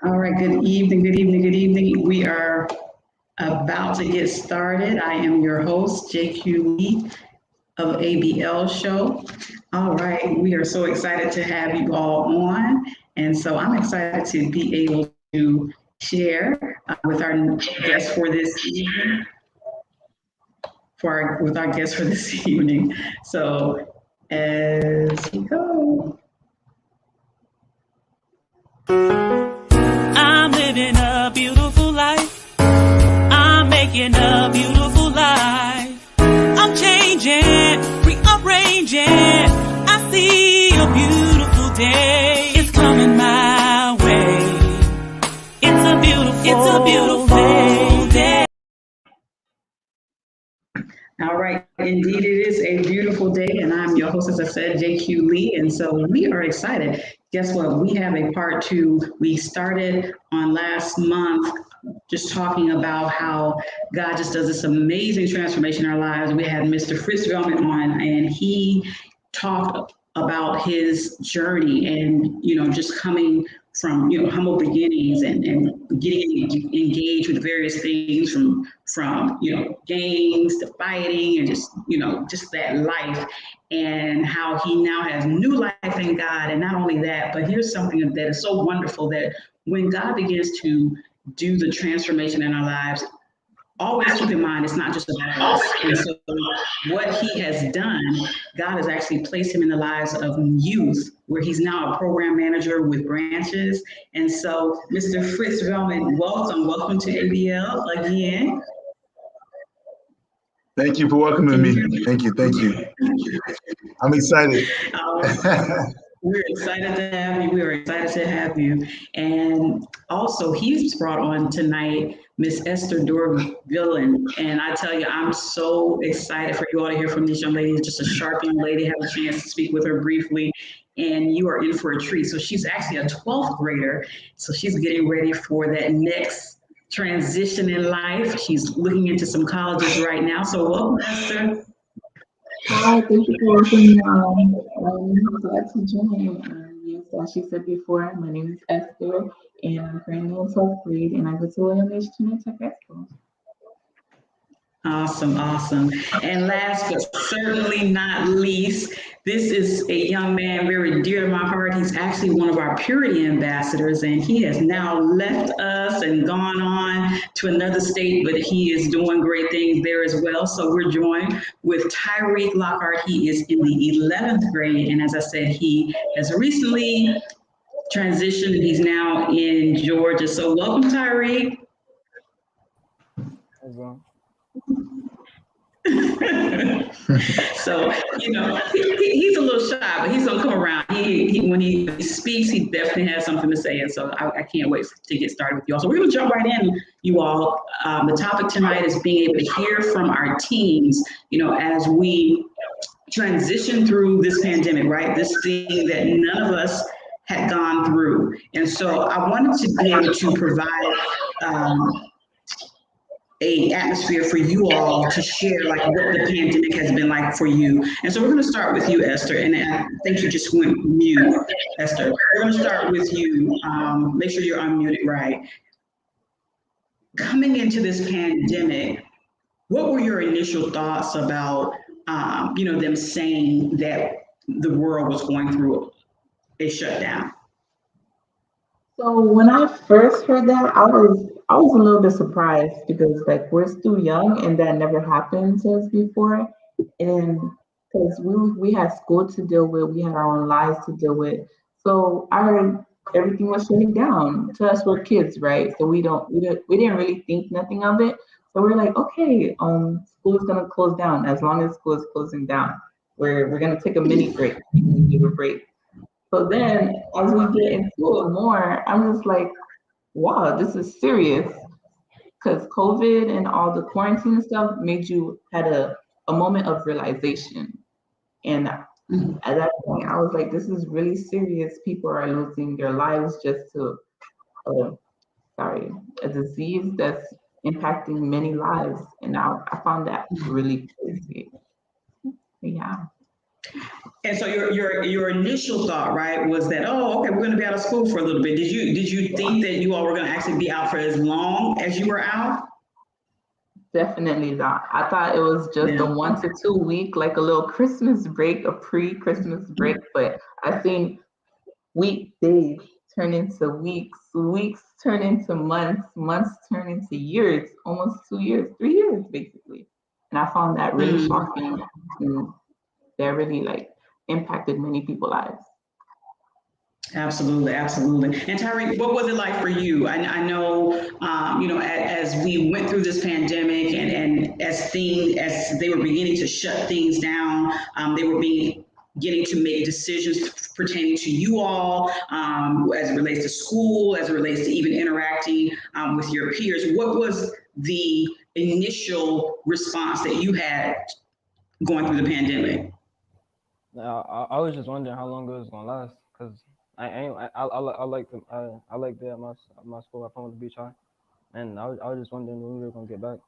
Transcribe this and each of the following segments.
All right, good evening, good evening, good evening. We are about to get started. I am your host, JQ Lee of ABL Show. All right, we are so excited to have you all on. And so I'm excited to be able to share with our guest for this evening. With our guest for this evening. So as we go. I'm living a beautiful life. I'm making a beautiful life. I'm changing, rearranging. I see a beautiful day. It's coming my way. It's a beautiful day. All right, indeed, it is a beautiful day, and I'm your host, as I said, JQ Lee, and so we are excited. Guess what? We have a part two. We started on last month just talking about how God just does this amazing transformation in our lives. We had Mr. Fritz Veltman on, and he talked about his journey and, just coming from, humble beginnings and getting engaged with various things from gangs to fighting and just that life, and how he now has new life in God. And not only that, but here's something that is so wonderful, that when God begins to do the transformation in our lives, always keep in mind it's not just about us. And so what he has done, God has actually placed him in the lives of youth, where he's now a program manager with branches. And so, Mr. Fritz Veltman, welcome to ABL again. Thank you for welcoming me. Thank you. I'm excited. We're excited to have you. We are excited to have you. And also, he's brought on tonight Miss Esther Dorvillain. And I tell you, I'm so excited for you all to hear from this young lady. Just a sharp young lady. Have a chance to speak with her briefly. And you are in for a treat. So she's actually a 12th grader. So she's getting ready for that next transition in life. She's looking into some colleges right now. So welcome, Esther. Hi, thank you for having me on. I'm glad to join. Yes, as she said before, my name is Esther, and I'm currently in 12th grade, and I go to William H. Junior Tech High School. Awesome. And last but certainly not least, this is a young man very dear to my heart. He's actually one of our purity ambassadors, and he has now left us and gone on to another state, but he is doing great things there as well. So we're joined with Tyreke Lockhart. He is in the 11th grade, and as I said, he has recently transitioned, and he's now in Georgia. So welcome, Tyreke. So, he's a little shy, but he's gonna come around. He when he speaks, he definitely has something to say. And so I can't wait to get started with you all. So we're gonna jump right in, you all. The topic tonight is being able to hear from our teens, as we transition through this pandemic, right? This thing that none of us had gone through. And so I wanted to be able to provide a atmosphere for you all to share, like, what the pandemic has been like for you. And so we're going to start with you, Esther, and I think you just went mute, Esther. We're going to start with you. Make sure you're unmuted, right? Coming into this pandemic, what were your initial thoughts about, them saying that the world was going through a shutdown? So when I first heard that, I was a little bit surprised because we're still young and that never happened to us before, and because we had school to deal with, we had our own lives to deal with. So I heard everything was shutting down. To us, we're kids, right? So we didn't really think nothing of it. So we're like, okay, school is gonna close down. As long as school is closing down, we're gonna take a mini break, give a break. So then, as we get into it more, I'm just like, wow, this is serious. Because COVID and all the quarantine stuff made you had a moment of realization. And at that point, I was like, this is really serious. People are losing their lives just to, a disease that's impacting many lives. And I found that really crazy. Yeah. And so your initial thought, right, was that, oh, okay, we're going to be out of school for a little bit. Did you think that you all were going to actually be out for as long as you were out? Definitely not. I thought it was just a Yeah. 1 to 2 week, like a little Christmas break, a pre-Christmas break, but I think weekdays turn into weeks, weeks turn into months, months turn into years, almost 2 years, 3 years basically. And I found that really Mm. shocking, and that really like impacted many people's lives. Absolutely, absolutely. And Tyreke, what was it like for you? I know, as we went through this pandemic and as they were beginning to shut things down, they were getting to make decisions pertaining to you all, as it relates to school, as it relates to even interacting with your peers. What was the initial response that you had going through the pandemic? I was just wondering how long it was gonna last, cause I ain't I like I like the my school I from the beach high, and I was just wondering when we were gonna get back.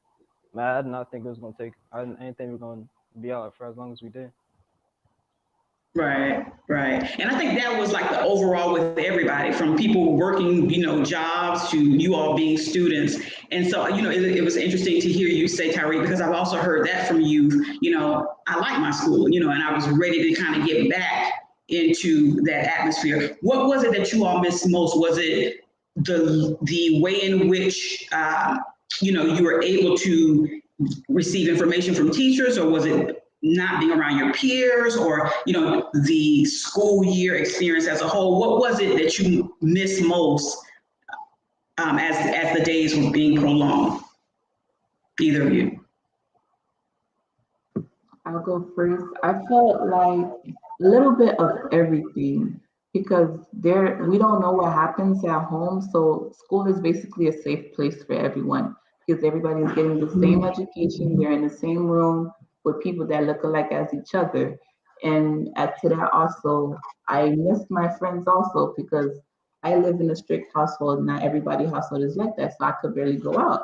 Man, I did not think it was gonna take. I didn't think we were gonna be out for as long as we did. Right, right. And I think that was like the overall with everybody, from people working, jobs to you all being students. And so, it was interesting to hear you say, Tyreke, because I've also heard that from you. I like my school, and I was ready to kind of get back into that atmosphere. What was it that you all missed most? Was it the way in which, you were able to receive information from teachers, or was it not being around your peers, or the school year experience as a whole? What was it that you missed most, as the days were being prolonged? Either of you. I'll go first. I felt like a little bit of everything because we don't know what happens at home. So school is basically a safe place for everyone because everybody is getting the same education. They're in the same room with people that look alike as each other. And add to that also, I missed my friends also because I live in a strict household. Not everybody's household is like that, so I could barely go out.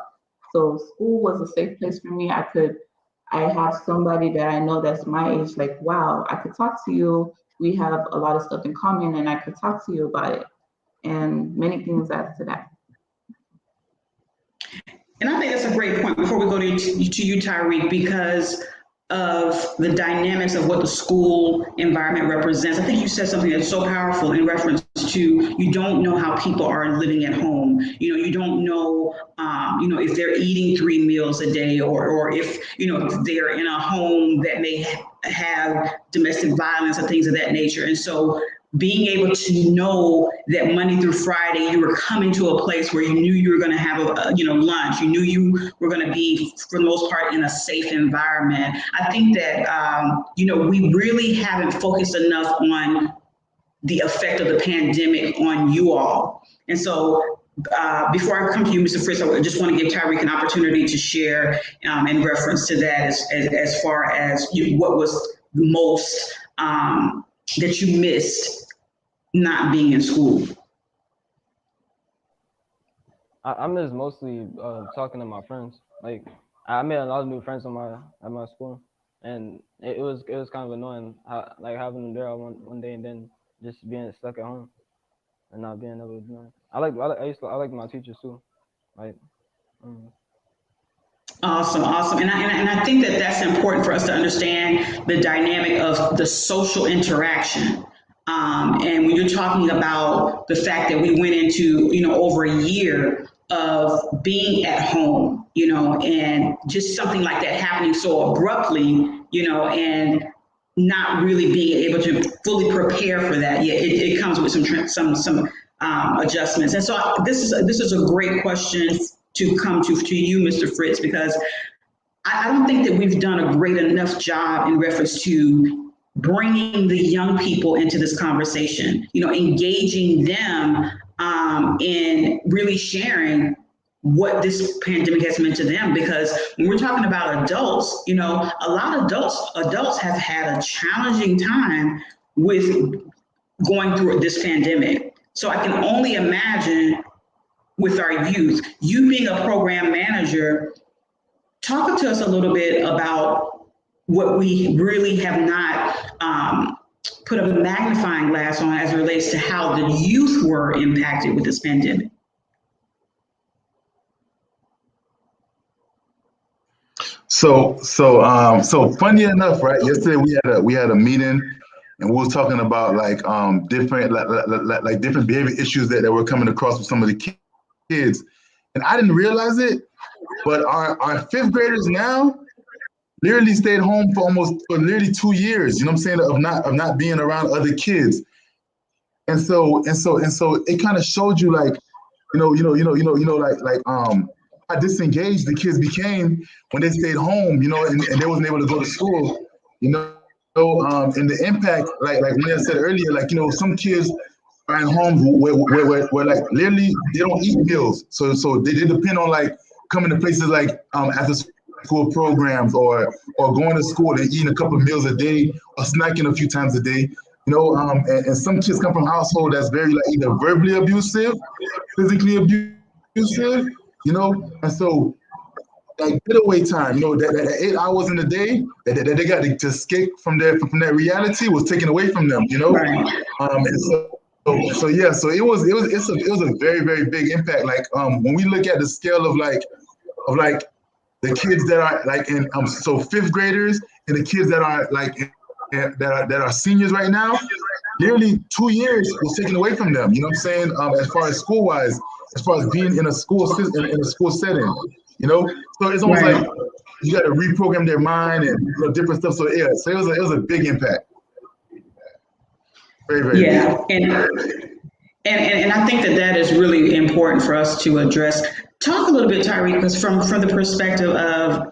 So school was a safe place for me. I have somebody that I know that's my age, like, wow, I could talk to you. We have a lot of stuff in common and I could talk to you about it. And many things add to that. And I think that's a great point before we go to you, Tyreke, because of the dynamics of what the school environment represents. I think you said something that's so powerful in reference to, you don't know how people are living at home. You don't know, if they're eating 3 meals a day, or if, if they're in a home that may have domestic violence and things of that nature. And so being able to know that Monday through Friday you were coming to a place where you knew you were going to have lunch, you knew you were going to be, for the most part, in a safe environment. I think that we really haven't focused enough on the effect of the pandemic on you all. And so before I come to you, Mr. Fritz, I just want to give Tyreke an opportunity to share in reference to that, as far as what was the most that you missed not being in school. I miss mostly talking to my friends. Like, I made a lot of new friends at my school, and it was kind of annoying like having them there one day and then just being stuck at home and not being able to do it. I like my teachers too. Like, Awesome. And I think that that's important for us to understand the dynamic of the social interaction. And when you're talking about the fact that we went into, over a year of being at home, and just something like that happening so abruptly, and not really being able to fully prepare for that. Yeah, it comes with some adjustments. And so this is a great question to come to you, Mr. Fritz, because I don't think that we've done a great enough job in reference to bringing the young people into this conversation, engaging them in really sharing what this pandemic has meant to them. Because when we're talking about adults, a lot of adults have had a challenging time with going through this pandemic. So I can only imagine with our youth, you being a program manager, talk to us a little bit about what we really have not put a magnifying glass on as it relates to how the youth were impacted with this pandemic? So funny enough, right? Yesterday we had a meeting, and we was talking about like different like different behavior issues that were coming across with some of the kids, and I didn't realize it, but our fifth graders now literally stayed home for literally 2 years. You know what I'm saying? Of not being around other kids, and so it kind of showed you like how disengaged the kids became when they stayed home, and they wasn't able to go to school, and the impact, like when I said earlier, like, some kids are in homes where like literally they don't eat meals. So they depend on like coming to places like after school programs or going to school and eating a couple of meals a day or snacking a few times a day. And some kids come from household that's very like either verbally abusive, physically abusive, and so like getaway time, that 8 hours in a day that they got to escape from that reality was taken away from them, Right. And so yeah, so it was a very, very big impact. Like when we look at the scale of like the kids that are like in so fifth graders and the kids that are like that are seniors right now, nearly 2 years was taken away from them. You know what I'm saying? As far as school wise, as far as being in a school system, in a school setting, so it's almost Right. like you got to reprogram their mind and different stuff. So yeah, so it was a big impact. Very, very big. Yeah. And I think that is really important for us to address. Talk a little bit, Tyreke, because from the perspective of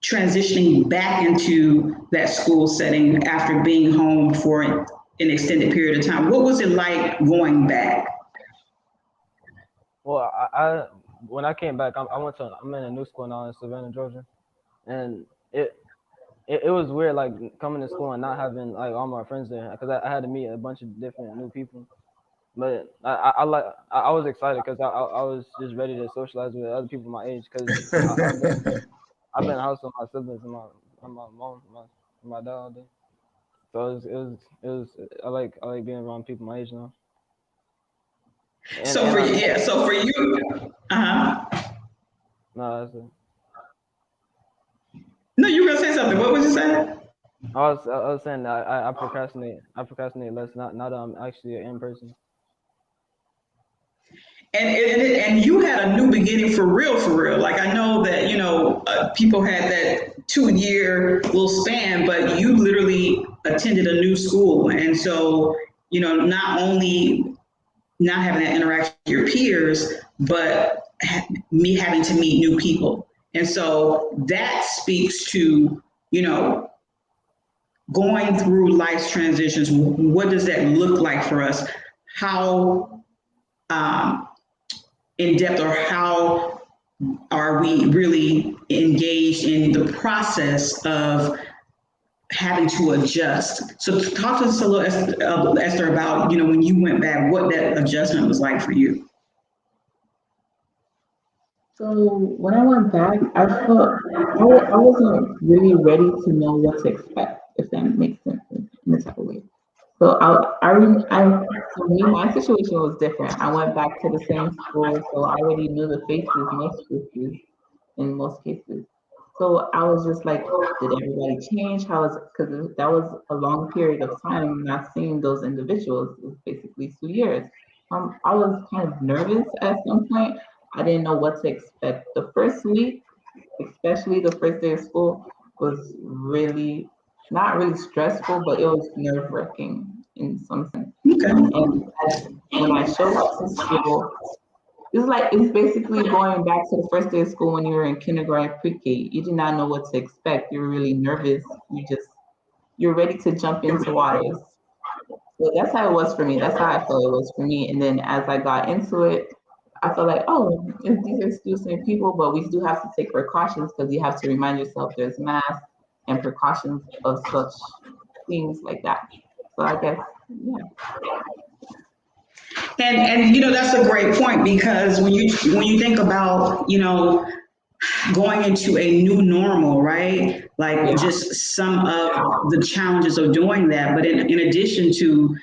transitioning back into that school setting after being home for an extended period of time, what was it like going back? Well, I when I came back, I'm in a new school now in Savannah, Georgia, and it was weird like coming to school and not having like all my friends there because I had to meet a bunch of different new people. But I was excited because I was just ready to socialize with other people my age because I've been in the house with my siblings and my mom and my dad all day. So it was I like being around people my age now. So for you, No, that's it. No, you were gonna say something. What was you saying? I was saying that I procrastinate. I procrastinate less now that I'm actually in person. And you had a new beginning for real, for real. Like I know that people had that 2 year little span, but you literally attended a new school, and so not only not having that interaction with your peers, but me having to meet new people, and so that speaks to going through life's transitions. What does that look like for us? How in depth, or how are we really engaged in the process of having to adjust? So talk to us a little, Esther, about when you went back, what that adjustment was like for you. So when I went back, I felt I wasn't really ready to know what to expect, if that makes sense in a type of way. So for me, my situation was different. I went back to the same school, so I already knew the faces, most faces in most cases. So I was just like, did everybody change? Because that was a long period of time not seeing those individuals. It was basically 2 years. I was kind of nervous at some point. I didn't know what to expect. The first week, especially the first day of school, was really not really stressful, but it was nerve-wracking in some sense. Okay. And when I showed up to school, it's basically going back to the first day of school when you were in kindergarten, pre-K. You did not know what to expect. You were really nervous. You're ready to jump into waters. So that's how it was for me. That's how I felt it was for me. And then as I got into it, I felt like, oh, these are still same people, but we do have to take precautions because you have to remind yourself there's masks and precautions of such things like that. So I guess, yeah. And that's a great point, because when you think about going into a new normal, right? Like Yeah. just some of the challenges of doing that. But in addition to,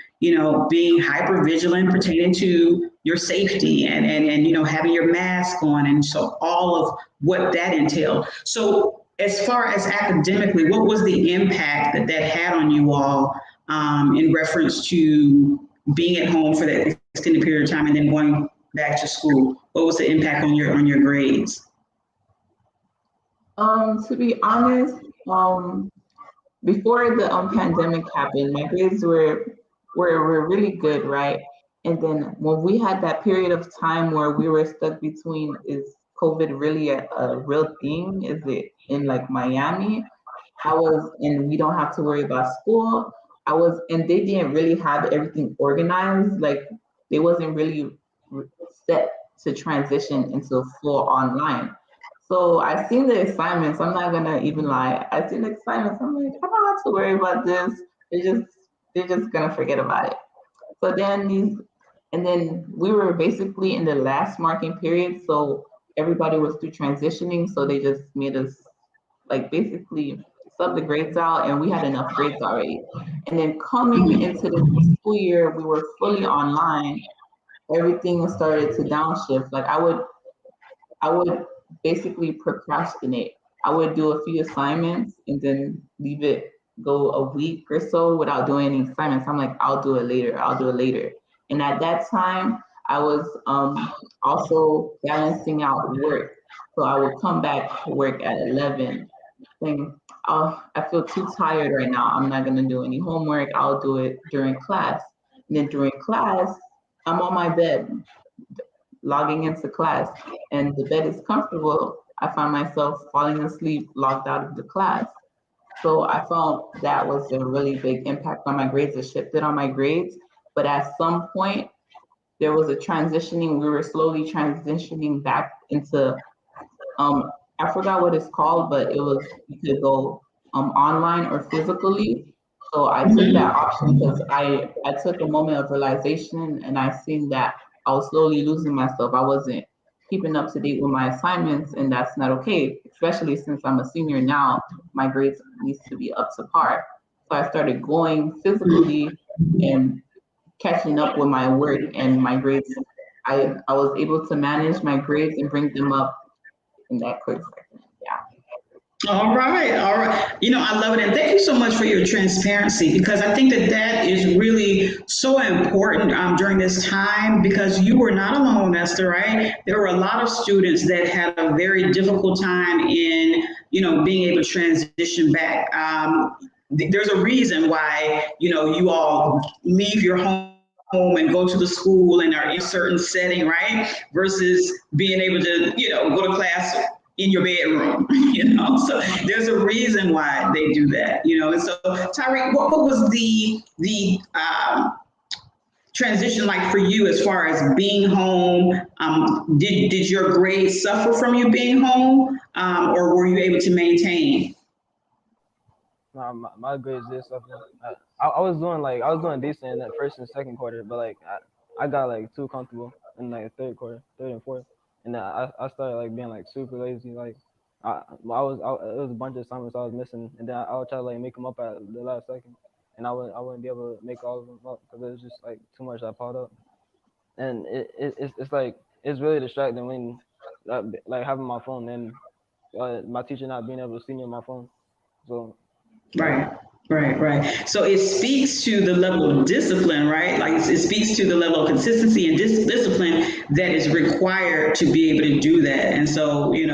being hyper vigilant pertaining to your safety and having your mask on. And so all of what that entailed. So as far as academically, what was the impact that that had on you all in reference to being at home for that extended period of time and then going back to school? What was the impact on your grades? To be honest, before the pandemic happened, my grades were really good, right? And then when we had that period of time where we were stuck between, is COVID really a real thing? Is it in like Miami? And we don't have to worry about school. And they didn't really have everything organized. Like they wasn't really set to transition into full online. So I seen the assignments. I'm not gonna even lie. I seen the assignments. I'm like, I don't have to worry about this. They're just gonna forget about it. So and then we were basically in the last marking period. So everybody was through transitioning. So they just made us like basically sub the grades out, and we had enough grades already. And then coming into the school year, we were fully online. Everything started to downshift. Like I would basically procrastinate. I would do a few assignments and then leave it go a week or so without doing any assignments. I'm like, I'll do it later. I'll do it later. And at that time, I was also balancing out work. So I would come back to work at 11, saying, oh, I feel too tired right now. I'm not going to do any homework. I'll do it during class. And then during class, I'm on my bed logging into class, and the bed is comfortable. I find myself falling asleep logged out of the class. So I found that was a really big impact on my grades. It shifted on my grades. But at some point, there was a transitioning. We were slowly transitioning back into, I forgot what it's called, but it was, you could go online or physically. So I took that option because I took a moment of realization, and I seen that I was slowly losing myself. I wasn't keeping up to date with my assignments, and that's not okay, especially since I'm a senior now. My grades needs to be up to par. So I started going physically and catching up with my work and my grades. I was able to manage my grades and bring them up in that quick second. Yeah. All right, all right. I love it. And thank you so much for your transparency because I think that that is really so important during this time because you were not alone, Esther, right? There were a lot of students that had a very difficult time in, being able to transition back. There's a reason why, you all leave your home and go to the school and are in a certain setting, right? Versus being able to, go to class in your bedroom, So there's a reason why they do that, And so, Tyreke, what was the transition like for you as far as being home? Did your grades suffer from you being home, or were you able to maintain? Nah, my grades did suffer. I was doing decent in that first and second quarter, but like I got like too comfortable in like third and fourth, and then I started like being like super lazy. Like it was a bunch of assignments I was missing, and then I would try to like make them up at the last second, and I wouldn't be able to make all of them up because it was just like too much that piled up, and it's like it's really distracting when like having my phone and my teacher not being able to see me on my phone, so. Right. Right. So it speaks to the level of discipline, right? Like it speaks to the level of consistency and discipline that is required to be able to do that. And so, we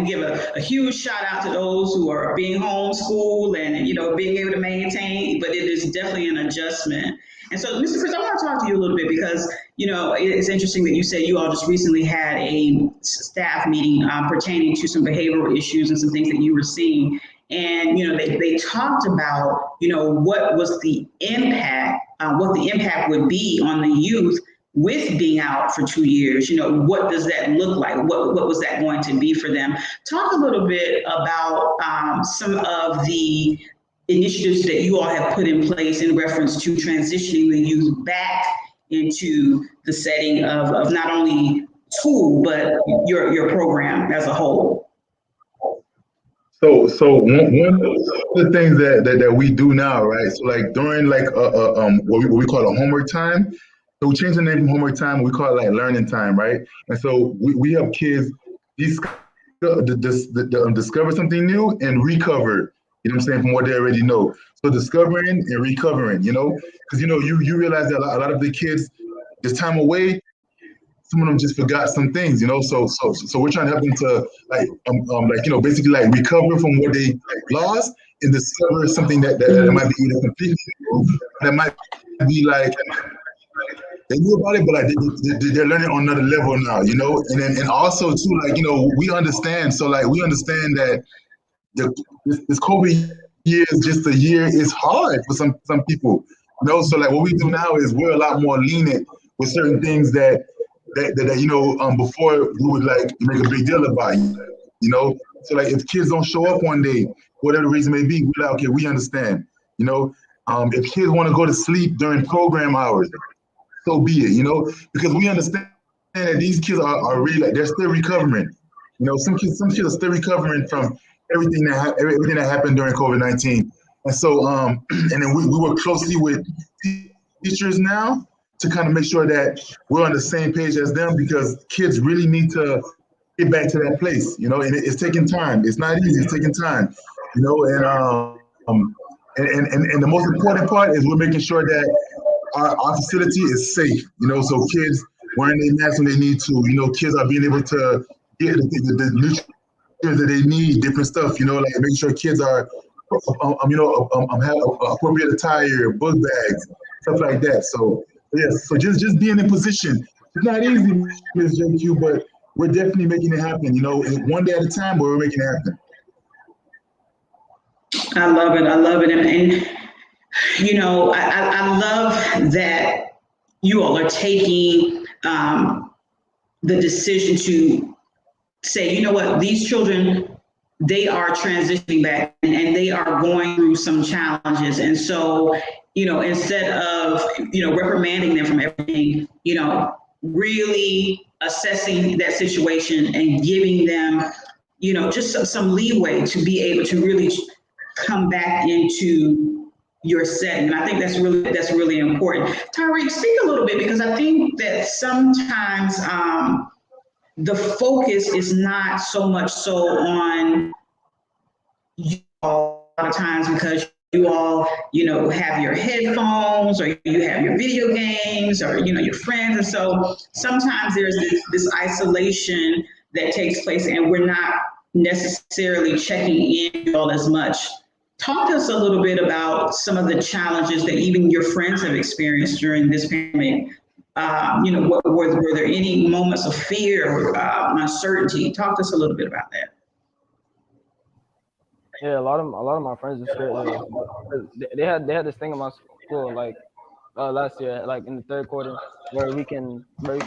give a huge shout out to those who are being homeschooled and, being able to maintain, but it is definitely an adjustment. And so, Mr. Chris, I want to talk to you a little bit because, it's interesting that you said you all just recently had a staff meeting pertaining to some behavioral issues and some things that you were seeing. And, they talked about, what was the impact, what the impact would be on the youth with being out for 2 years. What does that look like? What was that going to be for them? Talk a little bit about some of the initiatives that you all have put in place in reference to transitioning the youth back into the setting of not only school, but your program as a whole. So one of the things that we do now, right? So like during like what we call a homework time, so we change the name from homework time. We call it like learning time, right? And so we help kids discover something new and recover. You know what I'm saying, from what they already know. So discovering and recovering, because you realize that a lot of the kids, this time away, some of them just forgot some things, So we're trying to help them to basically like recover from what they lost and discover something that might be either completely new, that might be like they knew about it, but like they're learning on another level now, and also too, like we understand. So like we understand that this COVID year is just a year. It's hard for some people, So like what we do now is we're a lot more lenient with certain things that before we would like make a big deal about, So like if kids don't show up one day, whatever the reason may be, we're like, okay, we understand, if kids want to go to sleep during program hours, so be it, because we understand that these kids are really like they're still recovering. Some kids are still recovering from everything that happened during COVID-19. And so and then we work closely with teachers now to kind of make sure that we're on the same page as them, because kids really need to get back to that place, and it's taking time. It's not easy, it's taking time, and the most important part is we're making sure that our facility is safe, so kids wearing their masks when they need to, kids are being able to get the nutrients that they need, different stuff, like making sure kids are, have appropriate attire, book bags, stuff like that. So, yes, so just being in position. It's not easy, Ms. JQ, but we're definitely making it happen, one day at a time, but we're making it happen. I love it. I love it. And I love that you all are taking the decision to say, you know what, these children, they are transitioning back and they are going through some challenges. And so, instead of, reprimanding them from everything, really assessing that situation and giving them, just some leeway to be able to really come back into your setting. And I think that's really important. Tyreke, speak a little bit, because I think that sometimes the focus is not so much so on you all a lot of times, because you all, have your headphones, or you have your video games, or, your friends. And so sometimes there's this isolation that takes place, and we're not necessarily checking in all as much. Talk to us a little bit about some of the challenges that even your friends have experienced during this pandemic. Were there any moments of fear or uncertainty? Talk to us a little bit about that. Yeah, a lot of my friends are scared. They had this thing in my school like last year, like in the third quarter, where we can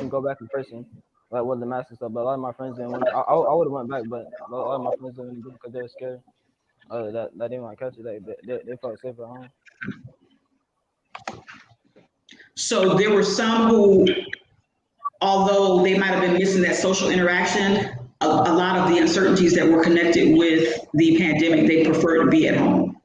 go back in person, like with the mask and stuff. But a lot of my friends didn't want. I would have went back, but a lot of my friends didn't go because they were scared that they didn't want to catch it. They felt safer at home. So there were some who, although they might have been missing that social interaction, a lot of the uncertainties that were connected with the pandemic, they prefer to be at home.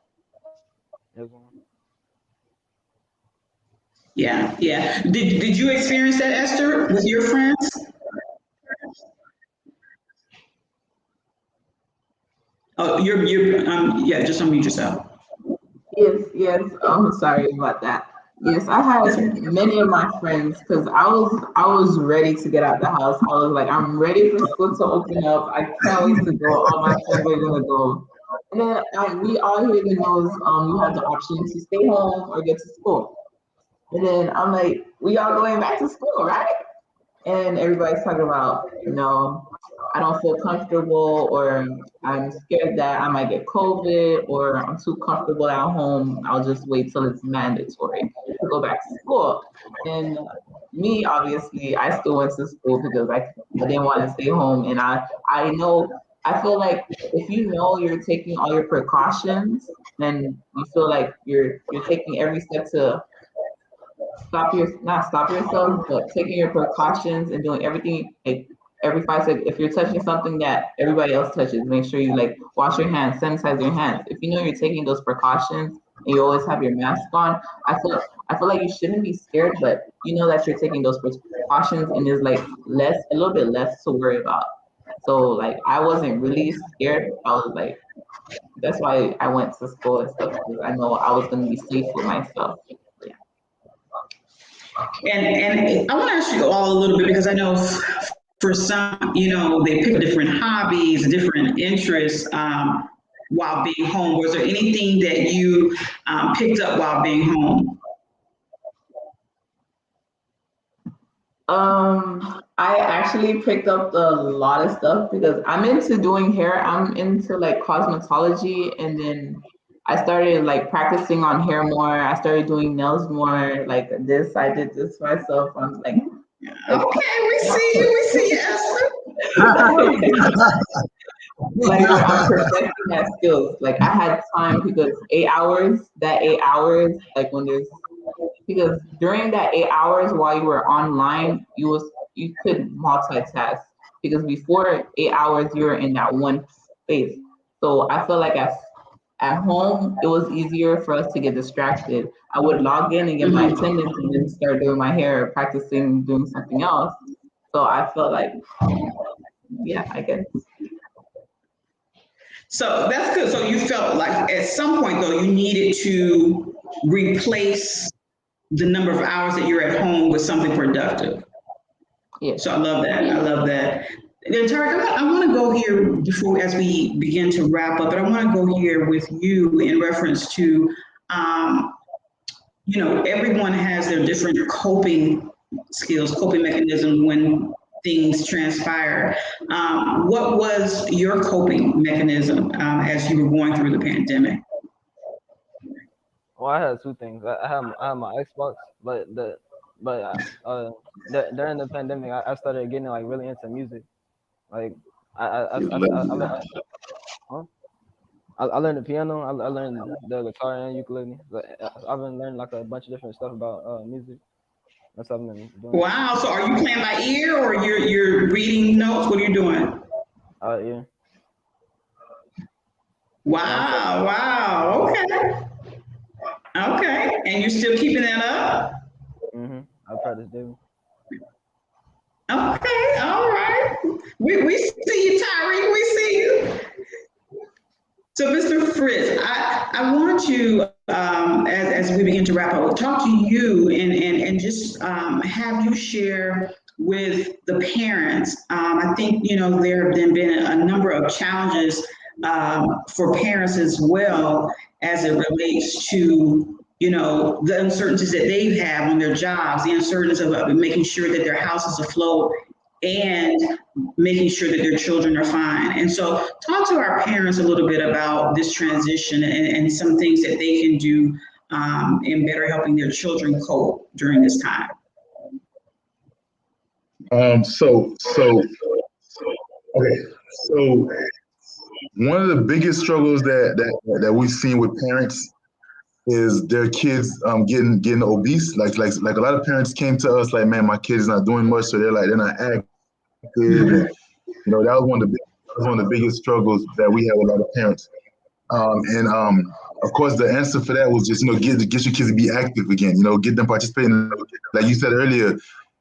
Yeah. Did you experience that, Esther, with your friends? Oh, just unmute yourself. Yes. Sorry about that. Yes, I had many of my friends, because I was ready to get out the house. I was like, I'm ready for school to open up. I can't wait to go. All my friends are gonna go. And then we all hear the news. You have the option to stay home or get to school. And then I'm like, we all going back to school, right? And everybody's talking about, I don't feel comfortable, or I'm scared that I might get COVID, or I'm too comfortable at home. I'll just wait till it's mandatory to go back to school. And me, obviously, I still went to school because I didn't want to stay home. And I feel like if you're taking all your precautions, and you feel like you're taking every step to not stop yourself, but taking your precautions and doing everything, like every 5 seconds. If you're touching something that everybody else touches, make sure you like wash your hands, sanitize your hands. If you know you're taking those precautions and you always have your mask on, I feel like you shouldn't be scared, but you know that you're taking those precautions and there's like a little bit less to worry about. So like I wasn't really scared. I was like, that's why I went to school and stuff, because I know I was going to be safe with myself. Yeah. And I want to ask you all a little bit, because I know for some, they pick different hobbies, different interests while being home. Was there anything that you picked up while being home? I actually picked up a lot of stuff because I'm into doing hair. I'm into like cosmetology, and then I started like practicing on hair more. I started doing nails more. Like this, I did this myself. I'm like okay, we see you, Esther. Like I'm perfecting that skills. Like I had time because 8 hours, like when there's, because during that 8 hours while you were online, you could multitask, because before 8 hours you were in that one space. So I feel like at home it was easier for us to get distracted. I would log in and get my attendance and then start doing my hair, practicing doing something else. So I felt like, yeah, I guess. So that's good. So you felt like at some point though you needed to replace the number of hours that you're at home with something productive. Yeah. So I love that. I love that. Then Tyreke, I want to go here as we begin to wrap up, but I want to go here with you in reference to, everyone has their different coping skills, coping mechanisms when things transpire. What was your coping mechanism as you were going through the pandemic? Well, I had two things. I had my Xbox, but during the pandemic, I started getting like really into music. Like I learned the piano. I learned the guitar and ukulele. But I've been learning like a bunch of different stuff about music. That's what I've been doing. Wow. So are you playing by ear, or you're reading notes? What are you doing? Yeah. Wow. Wow. Okay. Okay. And you're still keeping that up? I practice daily. Okay. All right. We see you, Tyreke. We see you. So, Mr. Fritz, I want you, as we begin to wrap up, talk to you and just have you share with the parents. I think, there have been a number of challenges for parents as well, as it relates to, the uncertainties that they have on their jobs, the uncertainties of making sure that their house is afloat and making sure that their children are fine. And so talk to our parents a little bit about this transition and some things that they can do in better helping their children cope during this time. So one of the biggest struggles that we've seen with parents is their kids getting obese. Like a lot of parents came to us like, man, my kid is not doing much, so they're not active. And, that was one of the biggest struggles that we have with a lot of parents. Of course, the answer for that was just, get your kids to be active again. Get them participating. Like you said earlier,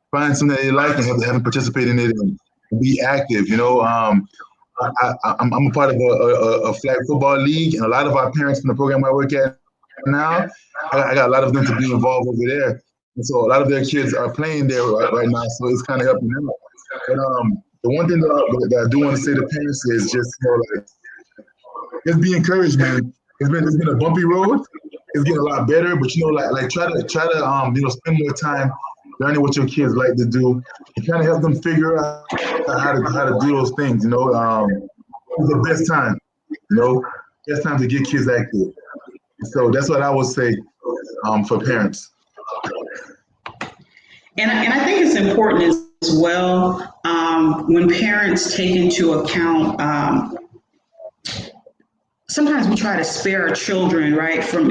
find something that they like and have them participate in it and be active. I'm a part of a flag football league, and a lot of our parents in the program I work at now, I got a lot of them to be involved over there. And so a lot of their kids are playing there right now, so it's kind of helping them out. But the one thing that I do want to say to parents is just, just be encouraged, man. It's been a bumpy road. It's getting a lot better, but try to spend more time learning what your kids like to do and kind of help them figure out how to do those things. It's the best time. Best time to get kids active. So that's what I would say for parents. And I think it's important as well when parents take into account. Sometimes we try to spare our children, right, from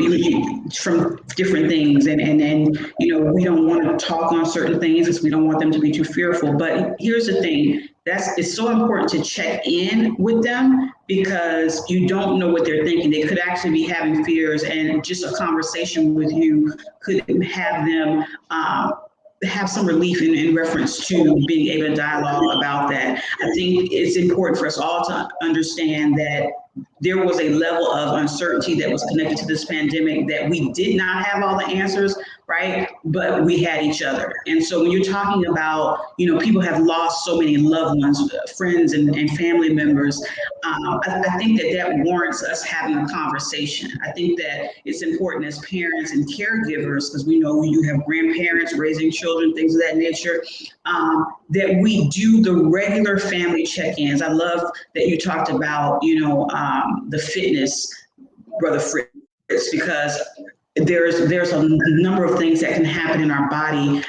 different things, and we don't want to talk on certain things because we don't want them to be too fearful. But here's the thing: it's so important to check in with them because you don't know what they're thinking. They could actually be having fears, and just a conversation with you could have them have some relief in reference to being able to dialogue about that. I think it's important for us all to understand that there was a level of uncertainty that was connected to this pandemic, that we did not have all the answers, right? But we had each other. And so when you're talking about, people have lost so many loved ones, friends and family members, I think that warrants us having a conversation. I think that it's important as parents and caregivers, because we know you have grandparents raising children, things of that nature, that we do the regular family check-ins. I love that you talked about, the fitness, Brother Fritz, because there's a number of things that can happen in our body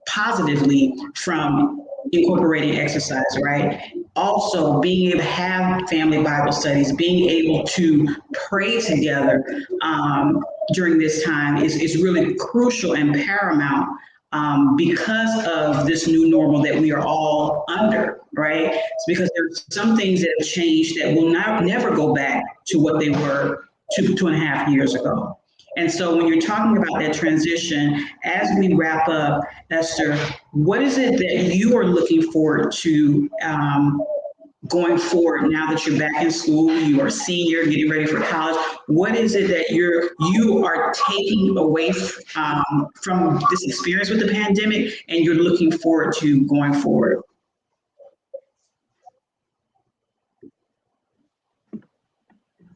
positively from incorporating exercise, right? Also, being able to have family Bible studies, being able to pray together during this time is really crucial and paramount because of this new normal that we are all under, right? It's because there's some things that have changed that will never go back to what they were 2.5 years ago. And so when you're talking about that transition, as we wrap up, Esther, what is it that you are looking forward to going forward now that you're back in school, you are a senior, getting ready for college? What is it that you are taking away from this experience with the pandemic and you're looking forward to going forward?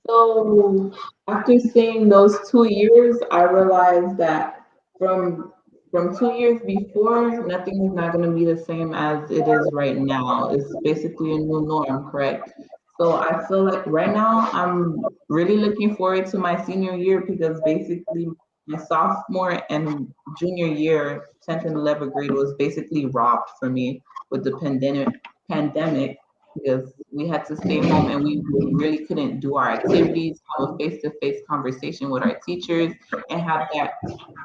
So after seeing those 2 years, I realized that from 2 years before, nothing is not going to be the same as it is right now. It's basically a new norm, correct? So I feel like right now I'm really looking forward to my senior year because basically my sophomore and junior year, 10th and 11th grade, was basically robbed for me with the pandemic because we had to stay home and we really couldn't do our activities, have a face-to-face conversation with our teachers, and have that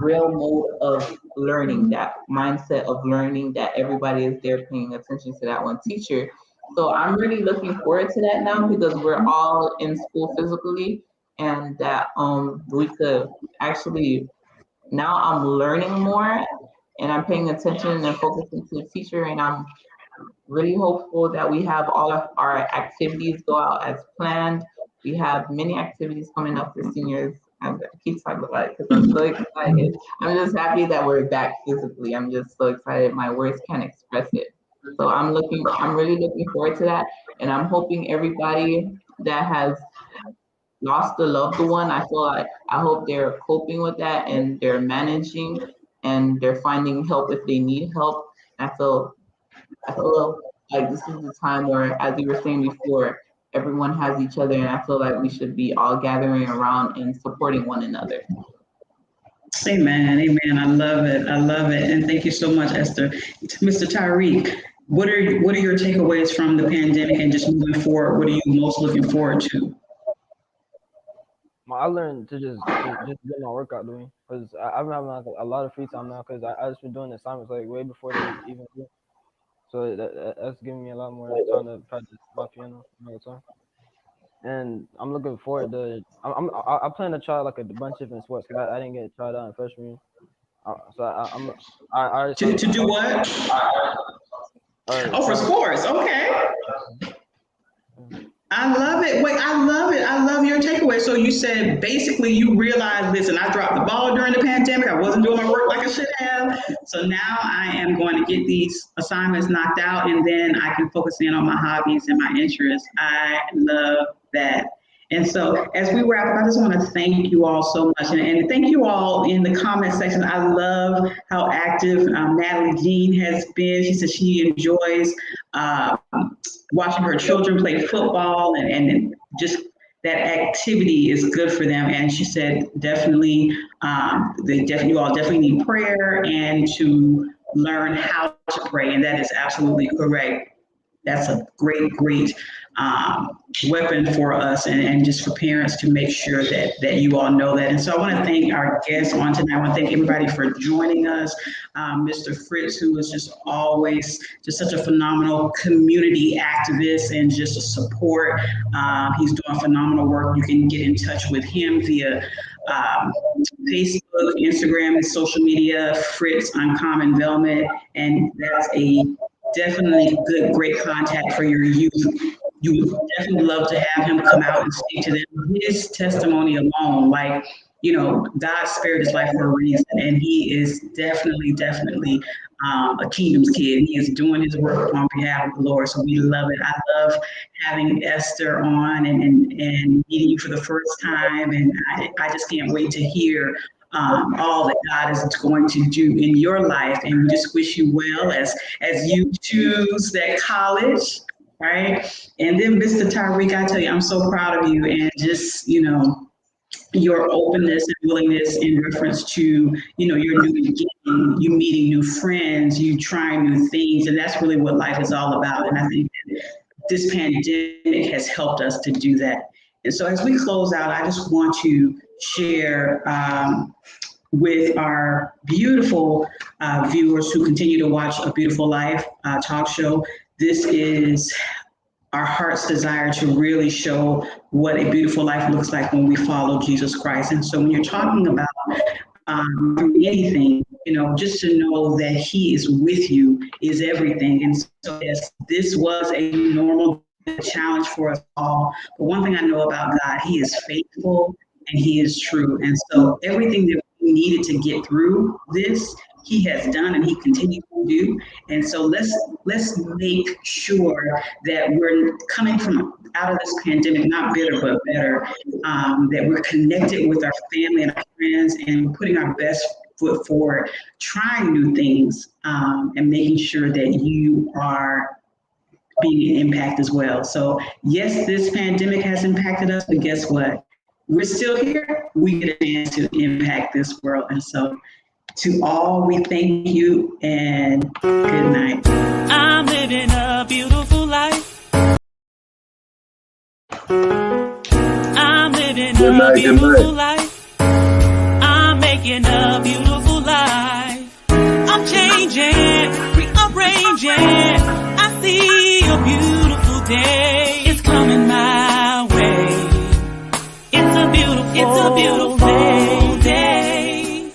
real mode of learning, that mindset of learning that everybody is there paying attention to that one teacher. So I'm really looking forward to that now because we're all in school physically, and that we could actually, now I'm learning more and I'm paying attention and focusing to the teacher, and I'm really hopeful that we have all of our activities go out as planned. We have many activities coming up for seniors. I keep talking about it because I'm so excited. I'm just happy that we're back physically. I'm just so excited. My words can't express it. So I'm really looking forward to that. And I'm hoping everybody that has lost a loved one, I hope they're coping with that and they're managing and they're finding help if they need help. I feel like this is the time where, as you were saying before, everyone has each other, and I feel like we should be all gathering around and supporting one another. Amen, amen. I love it. I love it. And thank you so much, Esther. Mr. Tyreke, what are your takeaways from the pandemic and just moving forward? What are you most looking forward to? I learned to just get my workout doing because I've been having like a lot of free time now because I just been doing assignments like way before they even do. So that's giving me a lot more time to practice my piano all the time. And I'm looking forward to. I plan to try like a bunch of different sports because I didn't get tried out in freshman year. So I to do what? For sports. Okay. I love it. Wait, I love it. I love your takeaway. So you said basically you realized, listen, I dropped the ball during the pandemic. I wasn't doing my work like I should have. So now I am going to get these assignments knocked out and then I can focus in on my hobbies and my interests. I love that. And so as we wrap up, I just want to thank you all so much. And thank you all in the comment section. I love how active Natalie Jean has been. She says she enjoys watching her children play football and just that activity is good for them. And she said definitely, you all definitely need prayer and to learn how to pray. And that is absolutely correct. that's a great weapon for us and just for parents to make sure that you all know that. And so I want to thank our guests on tonight. I want to thank everybody for joining us. Mr. Fritz, who is just always just such a phenomenal community activist and just a support. He's doing phenomenal work. You can get in touch with him via Facebook, Instagram, and social media, Fritz Uncommon Velvet, and that's a definitely great contact for your youth. You would definitely love to have him come out and speak to them. His testimony alone, like, you know, God spared his life for a reason, and he is definitely a kingdom's kid. He is doing his work on behalf of the Lord, so we love it. I love having Esther on and meeting you for the first time, and I just can't wait to hear all that God is going to do in your life, and we just wish you well as you choose that college, right? And then Mr. Tyreke, I tell you, I'm so proud of you, and just, you know, your openness and willingness in reference to, you know, your new beginning, you meeting new friends, you trying new things, and that's really what life is all about. And I think that this pandemic has helped us to do that. And so as we close out, I just want to share with our beautiful viewers who continue to watch A Beautiful Life talk show. This is our heart's desire to really show what a beautiful life looks like when we follow Jesus Christ. And so when you're talking about anything, you know, just to know that he is with you is everything. And so yes, this was a normal challenge for us all. But one thing I know about God, he is faithful and he is true. And so everything that we needed to get through this, he has done and he continues to do. And so let's make sure that we're coming from out of this pandemic, not bitter, but better, that we're connected with our family and our friends and putting our best foot forward, trying new things, and making sure that you are being an impact as well. So yes, this pandemic has impacted us, but guess what? We're still here. We get a chance to impact this world. And so to all, we thank you and good night. I'm living a beautiful life. I'm living a beautiful life. I'm making a beautiful life. I'm changing, rearranging. I see a beautiful day. It's coming my way. It's a beautiful day.